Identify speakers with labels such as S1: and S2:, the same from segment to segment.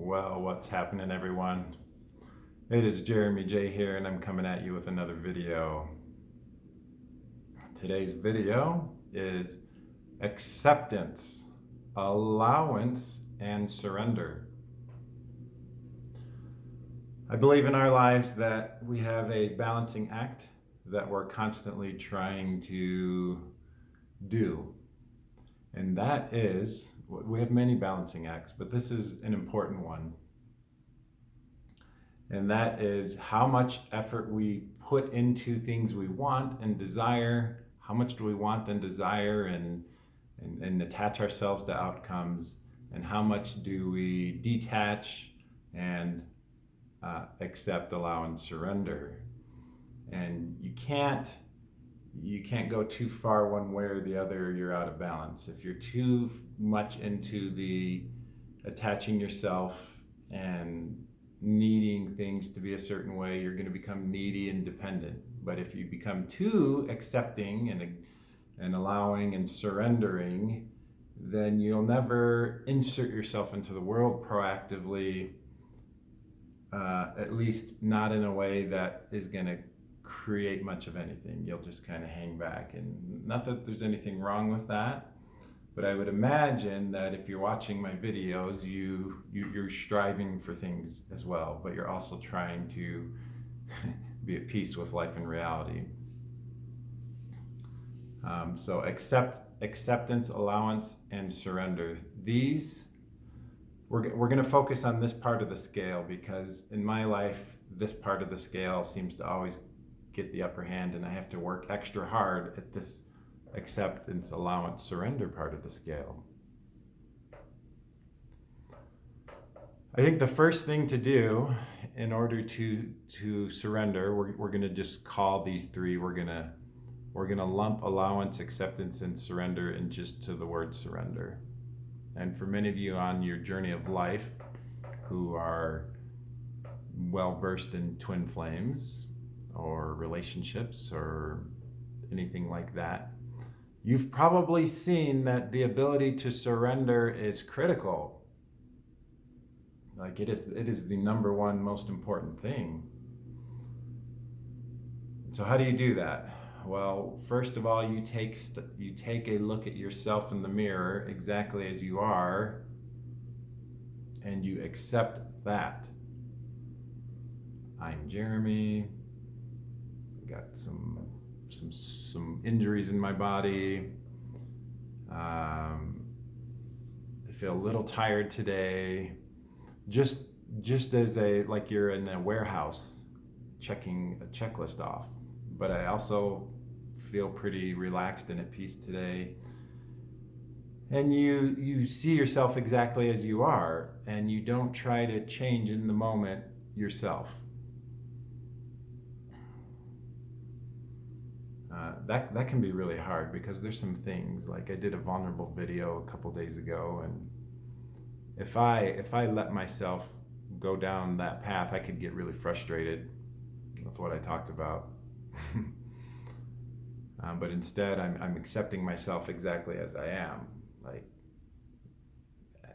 S1: Well, what's happening, everyone? It is Jeremy J here, and I'm coming at you with another video. Today's video is acceptance, allowance, and surrender. I believe in our lives that we have a balancing act that we're constantly trying to do. And that is, we have many balancing acts, but this is an important one. And that is how much effort we put into things we want and desire. How much do we want and desire and attach ourselves to outcomes? And how much do we detach and accept, allow, and surrender? And you can't go too far one way or the other. You're out of balance. If you're too much into the attaching yourself and needing things to be a certain way, you're going to become needy and dependent. But if you become too accepting and allowing and surrendering, then you'll never insert yourself into the world proactively, at least not in a way that is going to create much of anything. You'll just kind of hang back. And not that there's anything wrong with that, but I would imagine that if you're watching my videos, you're striving for things as well, but you're also trying to be at peace with life and reality. So acceptance, allowance, and surrender. These, we're going to focus on this part of the scale, because in my life, this part of the scale seems to always get the upper hand, and I have to work extra hard at this acceptance, allowance, surrender part of the scale. I think the first thing to do in order to surrender, we're going to just call these three. We're going to lump allowance, acceptance, and surrender in just to the word surrender. And for many of you on your journey of life who are well versed in twin flames or relationships or anything like that, you've probably seen that the ability to surrender is critical. Like it is the number one most important thing. So how do you do that? Well, first of all, you take a look at yourself in the mirror exactly as you are, and you accept that. I'm Jeremy. I got some injuries in my body. I feel a little tired today. Just as like you're in a warehouse checking a checklist off. But I also feel pretty relaxed and at peace today. And you see yourself exactly as you are, and you don't try to change in the moment yourself. That can be really hard, because there's some things, like I did a vulnerable video a couple days ago, and if I let myself go down that path, I could get really frustrated with what I talked about. But instead, I'm accepting myself exactly as I am. Like,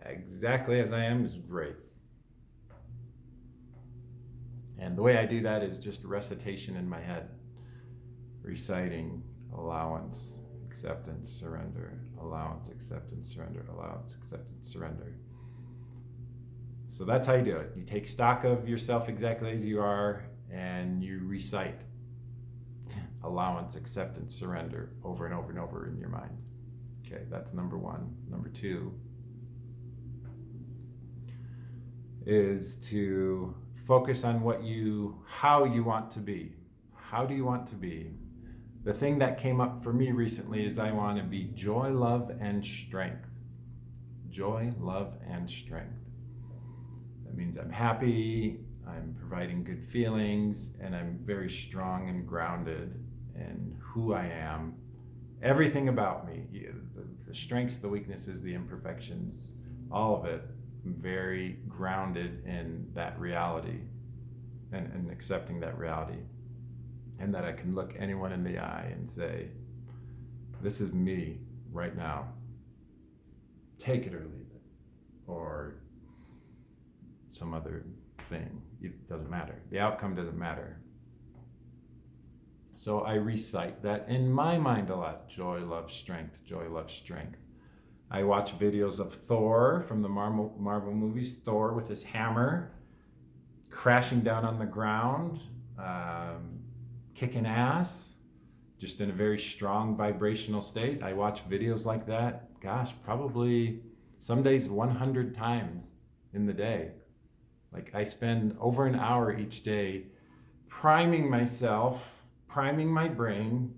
S1: exactly as I am is great. And the way I do that is just recitation in my head, reciting allowance, acceptance, surrender, allowance, acceptance, surrender, allowance, acceptance, surrender. So that's how you do it. You take stock of yourself exactly as you are, and you recite allowance, acceptance, surrender over and over and over in your mind. Okay, that's number one. Number two is to focus on how you want to be. How do you want to be? The thing that came up for me recently is I want to be joy, love, and strength. Joy, love, and strength. That means I'm happy, I'm providing good feelings, and I'm very strong and grounded in who I am. Everything about me, the strengths, the weaknesses, the imperfections, all of it, I'm very grounded in that reality and accepting that reality. And that I can look anyone in the eye and say, this is me right now. Take it or leave it. Or some other thing. It doesn't matter. The outcome doesn't matter. So I recite that in my mind a lot. Joy, love, strength. Joy, love, strength. I watch videos of Thor from the Marvel movies. Thor with his hammer, crashing down on the ground, kicking ass, just in a very strong vibrational state. I watch videos like that, gosh, probably some days 100 times in the day. Like I spend over an hour each day priming myself, priming my brain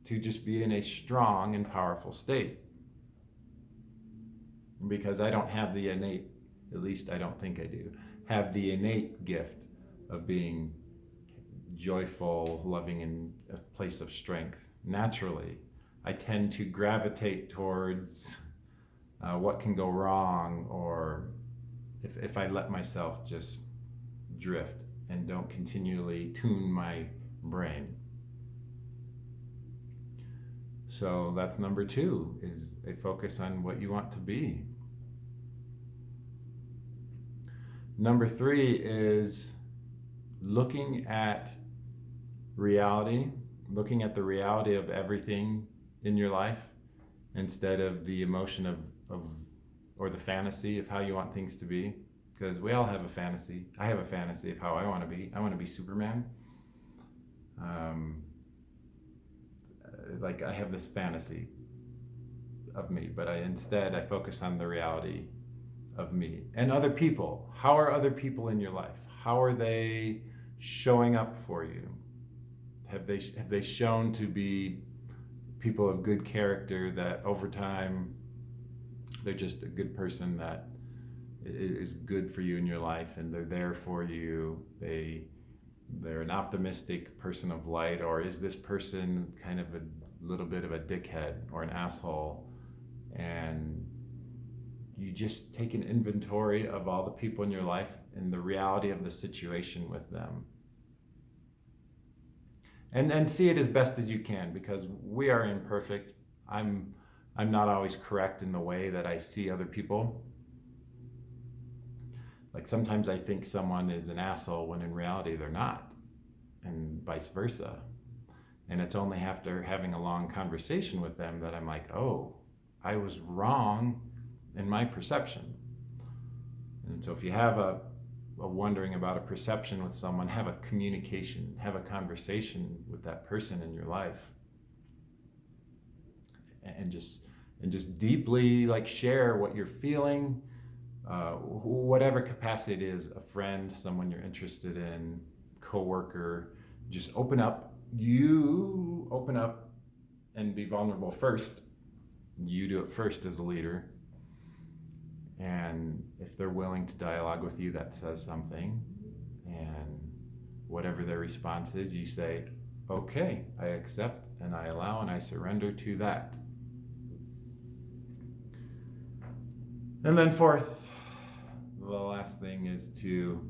S1: to just be in a strong and powerful state. Because I don't have the innate, at least I don't think I do, have the innate gift of being joyful, loving, in a place of strength. Naturally, I tend to gravitate towards what can go wrong, or if I let myself just drift and don't continually tune my brain. So that's number 2, is a focus on what you want to be. Number 3 is looking at reality, looking at the reality of everything in your life instead of the emotion of or the fantasy of how you want things to be. Because we all have a fantasy. I have a fantasy of how I want to be. I want to be Superman. Like I have this fantasy of me, but instead I focus on the reality of me and other people. How are other people in your life? How are they showing up for you? Have they shown to be people of good character, that over time they're just a good person that is good for you in your life, and they're there for you? They're an optimistic person of light, or is this person kind of a little bit of a dickhead or an asshole? And you just take an inventory of all the people in your life and the reality of the situation with them. And see it as best as you can, because we are imperfect. I'm not always correct in the way that I see other people. Like sometimes I think someone is an asshole when in reality they're not, and vice versa. And it's only after having a long conversation with them that I'm like, oh, I was wrong in my perception. And so if you have a wondering about a perception with someone, have a communication, have a conversation with that person in your life, and just deeply like share what you're feeling, whatever capacity it is, a friend, someone you're interested in, coworker. Just open up. You open up and be vulnerable first. You do it first as a leader. And if they're willing to dialogue with you, that says something. And whatever their response is, you say, okay, I accept and I allow and I surrender to that. And then 4th, the last thing is to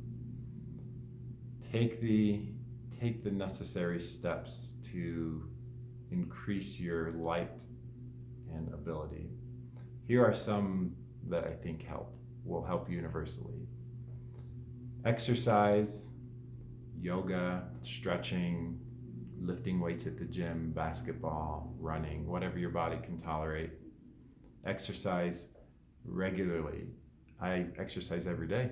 S1: take the necessary steps to increase your light and ability. Here are some that I think will help universally. Exercise, yoga, stretching, lifting weights at the gym, basketball, running, whatever your body can tolerate. Exercise regularly. I exercise every day.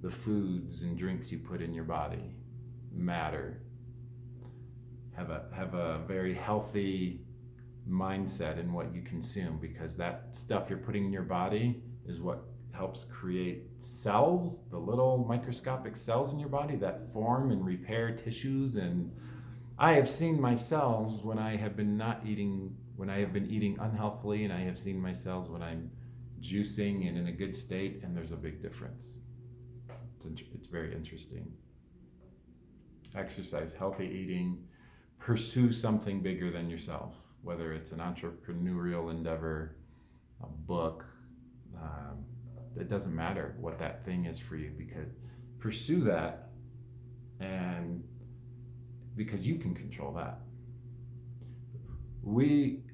S1: The foods and drinks you put in your body matter. Have a very healthy mindset in what you consume, because that stuff you're putting in your body is what helps create cells, the little microscopic cells in your body that form and repair tissues. And I have seen my cells when I have been eating unhealthily, and I have seen my cells when I'm juicing and in a good state, and there's a big difference. It's very interesting. Exercise, healthy eating, pursue something bigger than yourself, whether it's an entrepreneurial endeavor, a book. It doesn't matter what that thing is for you, because pursue that, and because you can control that.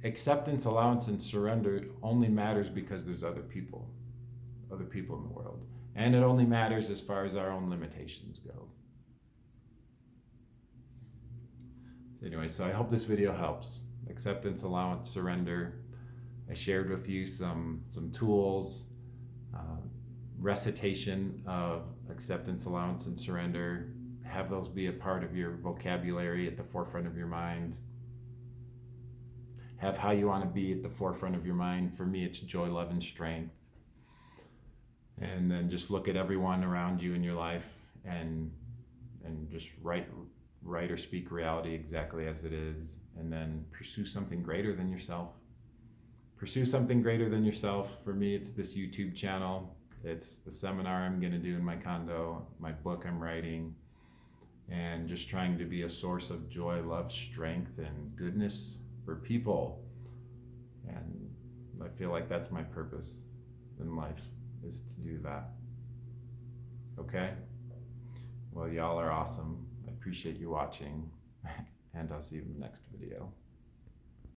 S1: Acceptance, allowance, and surrender only matters because there's other people. other people in the world. And it only matters as far as our own limitations go. So anyway, so I hope this video helps. Acceptance, allowance, surrender. I shared with you some tools, recitation of acceptance, allowance, and surrender. Have those be a part of your vocabulary, at the forefront of your mind. Have how you want to be at the forefront of your mind. For me, it's joy, love, and strength. And then just look at everyone around you in your life and just write or speak reality exactly as it is, and then pursue something greater than yourself. Pursue something greater than yourself. For me, it's this YouTube channel. It's the seminar I'm going to do in my condo, my book I'm writing, and just trying to be a source of joy, love, strength, and goodness for people. And I feel like that's my purpose in life, is to do that. Okay? Well, y'all are awesome. I appreciate you watching, and I'll see you in the next video.